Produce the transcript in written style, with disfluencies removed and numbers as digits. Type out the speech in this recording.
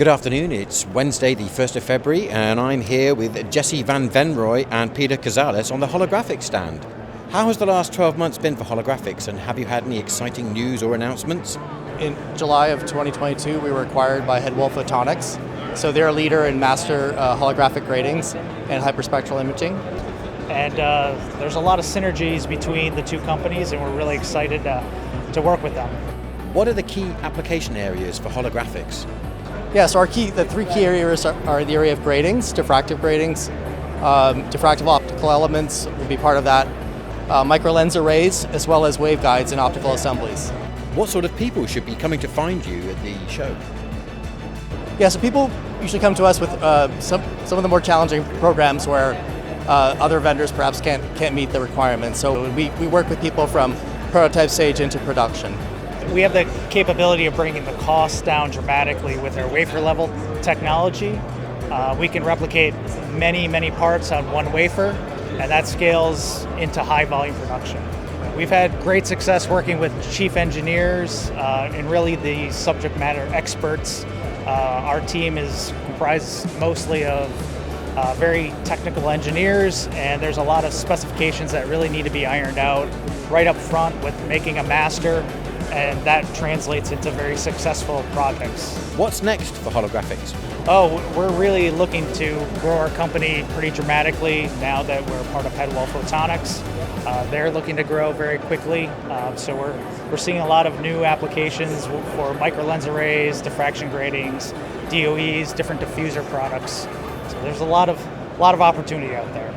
Good afternoon, it's Wednesday the 1st of February and I'm here with Jesse van Venrooy and Peter Kazlas on the Holographix stand. How has the last 12 months been for Holographix and have you had any exciting news or announcements? In July of 2022 we were acquired by SPIE Photonics. So they're a leader in master holographic gratings and hyperspectral imaging. And there's a lot of synergies between the two companies and we're really excited to work with them. What are the key application areas for Holographix? Yeah, so the three key areas are the area of gratings, diffractive gratings, diffractive optical elements will be part of that, microlens arrays, as well as waveguides and optical assemblies. What sort of people should be coming to find you at the show? Yeah, so people usually come to us with some of the more challenging programs where other vendors perhaps can't meet the requirements. So we work with people from prototype stage into production. We have the capability of bringing the costs down dramatically with our wafer level technology. We can replicate many parts on one wafer, and that scales into high volume production. We've had great success working with chief engineers and really the subject matter experts. Our team is comprised mostly of very technical engineers, and there's a lot of specifications that really need to be ironed out right up front with making a master, and that translates into very successful projects. What's next for Holographix? Oh, we're really looking to grow our company pretty dramatically now that we're part of SPIE Photonics. They're looking to grow very quickly, so we're seeing a lot of new applications for microlens arrays, diffraction gratings, DOEs, different diffuser products. So there's a lot of opportunity out there.